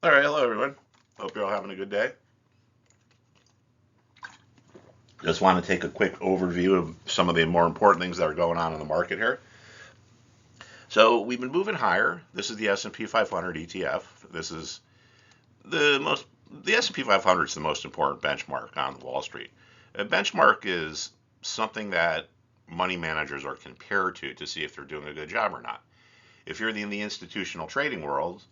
All right, hello everyone. Hope you're all having a good day. Just want to take a quick overview of some of the more important things that are going on in the market here. So we've been moving higher. This is the S&P 500 ETF. This is the S&P 500 is the most important benchmark on Wall Street. A benchmark is something that money managers are compared to see if they're doing a good job or not. If you're in the institutional trading world,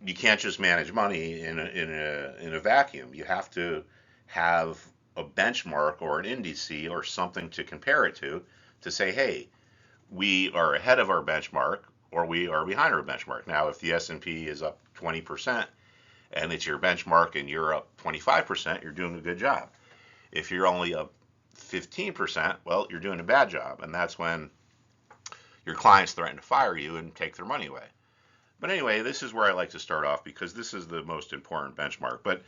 you can't just manage money in a vacuum. You have to have a benchmark or an indice or something to compare it to say, hey, we are ahead of our benchmark or we are behind our benchmark. Now, if the S&P is up 20% and it's your benchmark and you're up 25%, you're doing a good job. If you're only up 15%, well, you're doing a bad job. And that's when your clients threaten to fire you and take their money away. But anyway, this is where I like to start off because this is the most important benchmark. But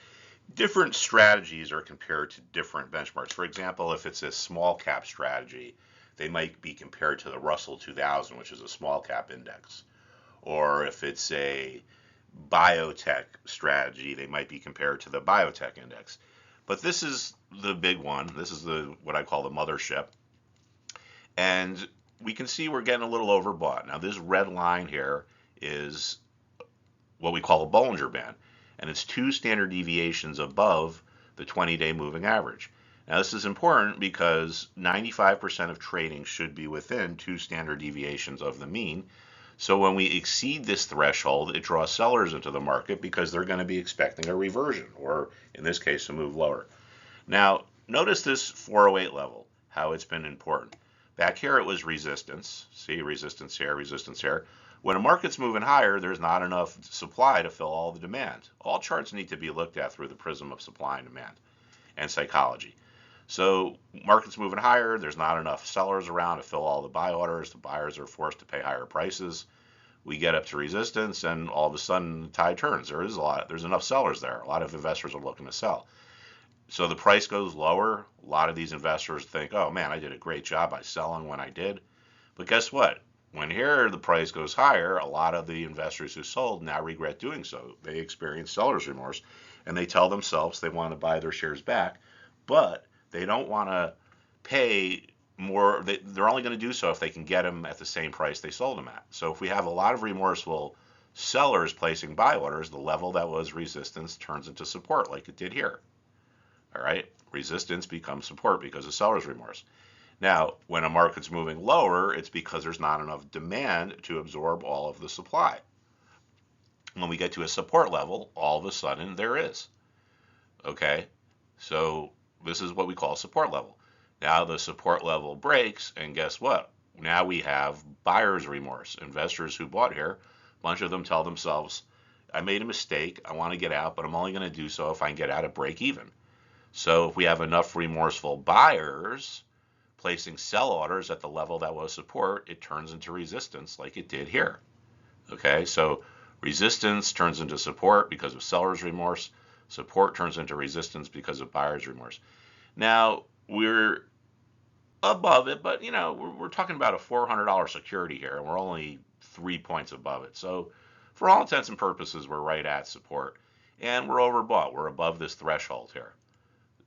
different strategies are compared to different benchmarks. For example, if it's a small cap strategy, they might be compared to the Russell 2000, which is a small cap index. Or if it's a biotech strategy, they might be compared to the biotech index. But this is the big one. This is the what I call the mothership. And we can see we're getting a little overbought. Now, this red line here is what we call a Bollinger Band, and it's 2 standard deviations above the 20-day moving average. Now, this is important because 95% of trading should be within 2 standard deviations of the mean. So when we exceed this threshold, it draws sellers into the market because they're going to be expecting a reversion, or in this case, a move lower. Now, notice this 408 level, how it's been important. Back here it was resistance. See, resistance here, resistance here. When a market's moving higher, there's not enough supply to fill all the demand. All charts need to be looked at through the prism of supply and demand and psychology. So market's moving higher, there's not enough sellers around to fill all the buy orders. The buyers are forced to pay higher prices. We get up to resistance and all of a sudden the tide turns. There's enough sellers there. A lot of investors are looking to sell. So the price goes lower. A lot of these investors think, oh man, I did a great job by selling when I did. But guess what? When here the price goes higher, a lot of the investors who sold now regret doing so. They experience seller's remorse and they tell themselves they want to buy their shares back, but they don't want to pay more. They're only going to do so if they can get them at the same price they sold them at. So if we have a lot of remorseful sellers placing buy orders, the level that was resistance turns into support like it did here. All right, resistance becomes support because of seller's remorse. Now, when a market's moving lower, it's because there's not enough demand to absorb all of the supply. When we get to a support level, all of a sudden there is. Okay, so this is what we call support level. Now the support level breaks, and guess what? Now we have buyer's remorse. Investors who bought here, a bunch of them tell themselves, I made a mistake, I want to get out, but I'm only going to do so if I can get out at break even. So if we have enough remorseful buyers placing sell orders at the level that was support, it turns into resistance like it did here. Okay, so resistance turns into support because of seller's remorse. Support turns into resistance because of buyer's remorse. Now, we're above it, but we're talking about a $400 security here, and we're only 3 points above it. So for all intents and purposes, we're right at support, and we're overbought. We're above this threshold here.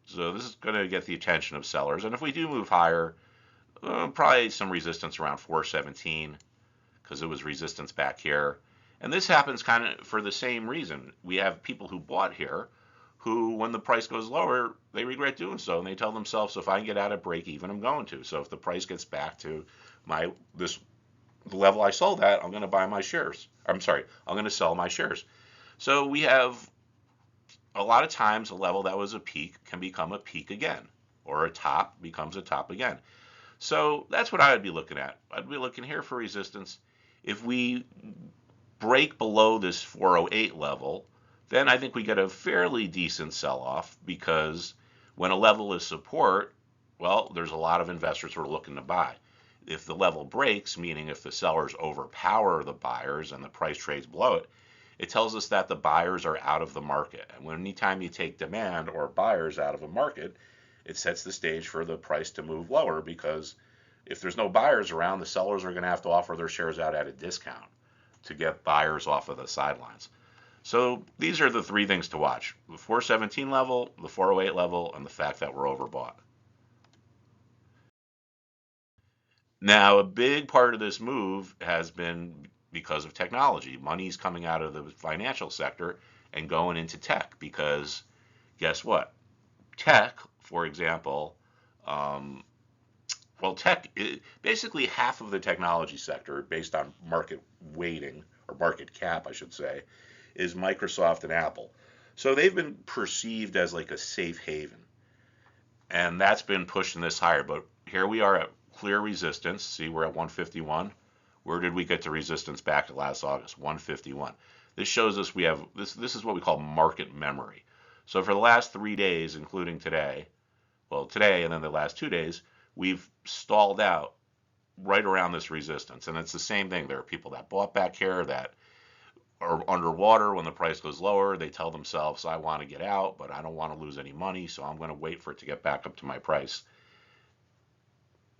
So this is going to get the attention of sellers. And if we do move higher, probably some resistance around 417 because it was resistance back here. And this happens kind of for the same reason. We have people who bought here who, when the price goes lower, they regret doing so. And they tell themselves, if I can get out at break even, I'm going to. So if the price gets back to the level I sold at, I'm going to buy my shares. I'm going to sell my shares. So we have a lot of times a level that was a peak can become a peak again, or a top becomes a top again. So that's what I would be looking at. I'd be looking here for resistance. If we break below this 408 level, then I think we get a fairly decent sell-off because when a level is support, well, there's a lot of investors who are looking to buy. If the level breaks, meaning if the sellers overpower the buyers and the price trades below it, it tells us that the buyers are out of the market. And when anytime you take demand or buyers out of a market, it sets the stage for the price to move lower because if there's no buyers around, the sellers are going to have to offer their shares out at a discount to get buyers off of the sidelines. So these are the three things to watch: the 417 level, the 408 level, and the fact that we're overbought. Now, a big part of this move has been because of technology. Money's coming out of the financial sector and going into tech because guess what? Tech, for example, um, well, basically half of the technology sector, based on market weighting or market cap, I should say, is Microsoft and Apple. So they've been perceived as like a safe haven, and that's been pushing this higher. But here we are at clear resistance. See, we're at 151. Where did we get to resistance back at last August? 151. This shows us we have this. This is what we call market memory. So for the last 3 days, including today, well, today and then the last 2 days, we've stalled out right around this resistance. And it's the same thing. There are people that bought back here that are underwater when the price goes lower. They tell themselves, I want to get out, but I don't want to lose any money, so I'm going to wait for it to get back up to my price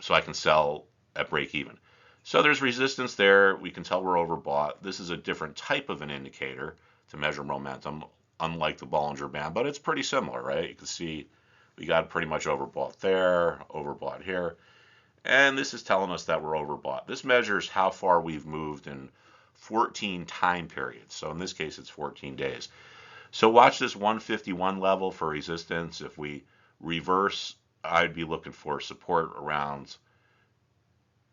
so I can sell at break even. So there's resistance there. We can tell we're overbought. This is a different type of an indicator to measure momentum, unlike the Bollinger Band, but it's pretty similar, right? You can see we got pretty much overbought there, overbought here. And this is telling us that we're overbought. This measures how far we've moved in 14 time periods. So in this case, it's 14 days. So watch this 151 level for resistance. If we reverse, I'd be looking for support around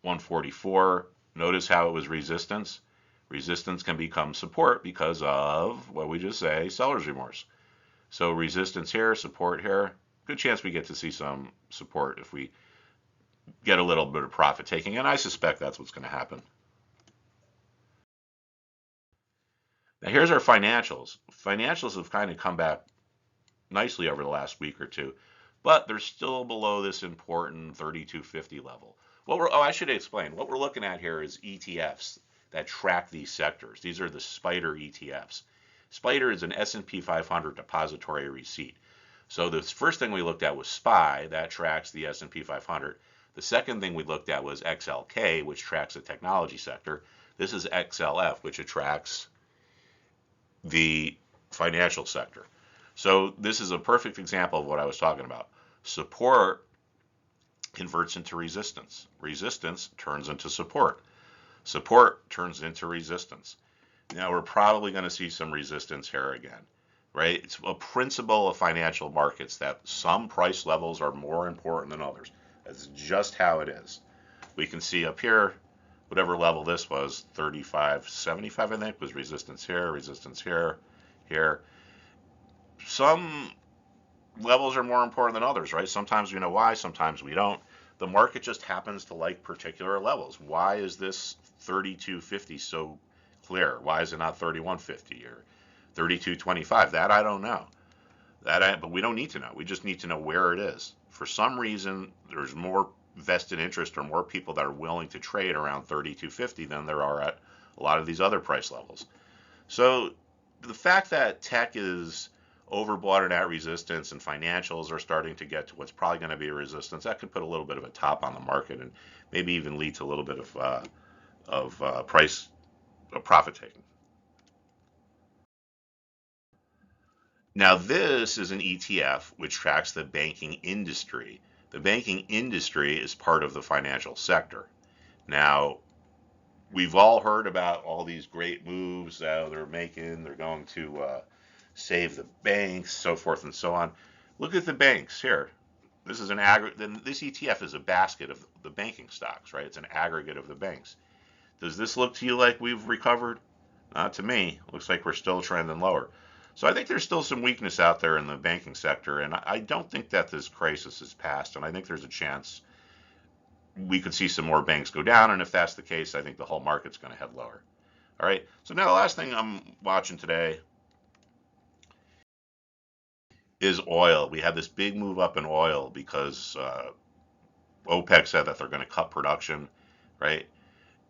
144. Notice how it was resistance. Resistance can become support because of what we just say, seller's remorse. So resistance here, support here. Good chance we get to see some support if we get a little bit of profit taking, and I suspect that's what's going to happen. Now here's our financials. Financials have kind of come back nicely over the last week or two, but they're still below this important 3250 level. I should explain. What we're looking at here is ETFs that track these sectors. These are the SPDR ETFs. SPDR is an S&P 500 depository receipt. So the first thing we looked at was SPY, that tracks the S&P 500. The second thing we looked at was XLK, which tracks the technology sector. This is XLF, which tracks the financial sector. So this is a perfect example of what I was talking about. Support converts into resistance. Resistance turns into support. Support turns into resistance. Now we're probably going to see some resistance here again, right? It's a principle of financial markets that some price levels are more important than others. That's just how it is. We can see up here, whatever level this was, 35.75, I think, was resistance here, here. Some levels are more important than others, right? Sometimes we know why, sometimes we don't. The market just happens to like particular levels. Why is this 32.50 so clear? Why is it not 31.50 or 32.25? That I don't know. But we don't need to know. We just need to know where it is. For some reason, there's more vested interest or more people that are willing to trade around 32.50 than there are at a lot of these other price levels. So the fact that tech is overbought and at resistance and financials are starting to get to what's probably going to be a resistance, that could put a little bit of a top on the market and maybe even lead to a little bit of price of profit taking. Now, this is an ETF which tracks the banking industry. The banking industry is part of the financial sector. Now, we've all heard about all these great moves that they're making. They're going to save the banks, so forth and so on. Look at the banks here. This is an aggregate. This ETF is a basket of the banking stocks, right? It's an aggregate of the banks. Does this look to you like we've recovered? Not to me. Looks like we're still trending lower. So I think there's still some weakness out there in the banking sector, and I don't think that this crisis is past, and I think there's a chance we could see some more banks go down, and if that's the case, I think the whole market's going to head lower. All right, so now the last thing I'm watching today is oil. We had this big move up in oil because OPEC said that they're going to cut production, right?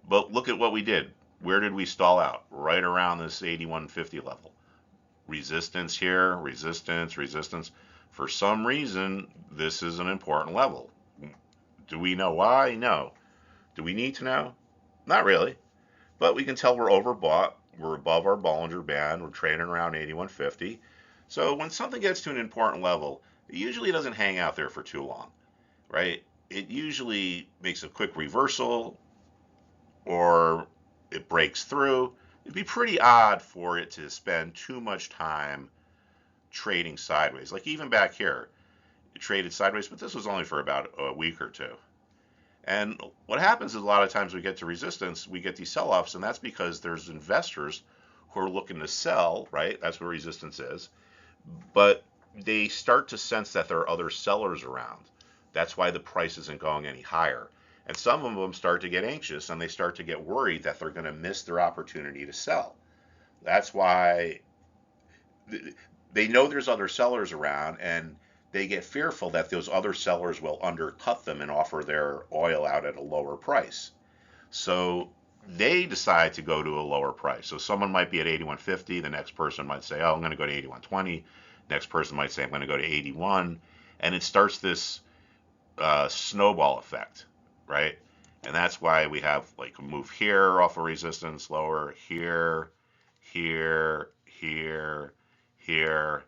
But look at what we did. Where did we stall out? Right around this 81.50 level. Resistance here, resistance, resistance. For some reason, this is an important level. Do we know why? No. Do we need to know? Not really. But we can tell we're overbought. We're above our Bollinger Band. We're trading around 81.50. So when something gets to an important level, it usually doesn't hang out there for too long, right? It usually makes a quick reversal or it breaks through. It'd be pretty odd for it to spend too much time trading sideways. Like even back here, it traded sideways, but this was only for about a week or two. And what happens is a lot of times we get to resistance, we get these sell-offs, and that's because there's investors who are looking to sell, right? That's what resistance is. But they start to sense that there are other sellers around. That's why the price isn't going any higher. And some of them start to get anxious and they start to get worried that they're going to miss their opportunity to sell. That's why they know there's other sellers around and they get fearful that those other sellers will undercut them and offer their oil out at a lower price. So they decide to go to a lower price. So someone might be at 81.50, the next person might say, "Oh, I'm going to go to 81.20." Next person might say, "I'm going to go to 81," and it starts this snowball effect, right? And that's why we have like a move here off of resistance, lower here, here, here, here.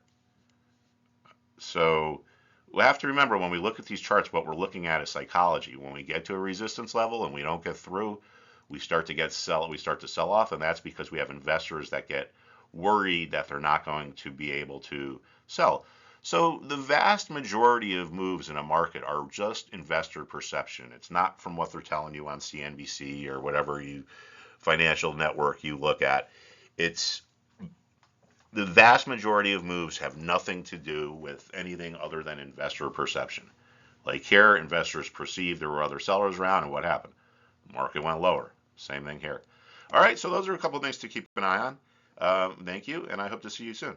So we have to remember when we look at these charts, what we're looking at is psychology. When we get to a resistance level and we don't get through, we start to sell off, and that's because we have investors that get worried that they're not going to be able to sell. So the vast majority of moves in a market are just investor perception. It's not from what they're telling you on CNBC or whatever financial network you look at. It's the vast majority of moves have nothing to do with anything other than investor perception. Like here, investors perceived there were other sellers around, and what happened? The market went lower. Same thing here. All right, so those are a couple of things to keep an eye on. Thank you, and I hope to see you soon.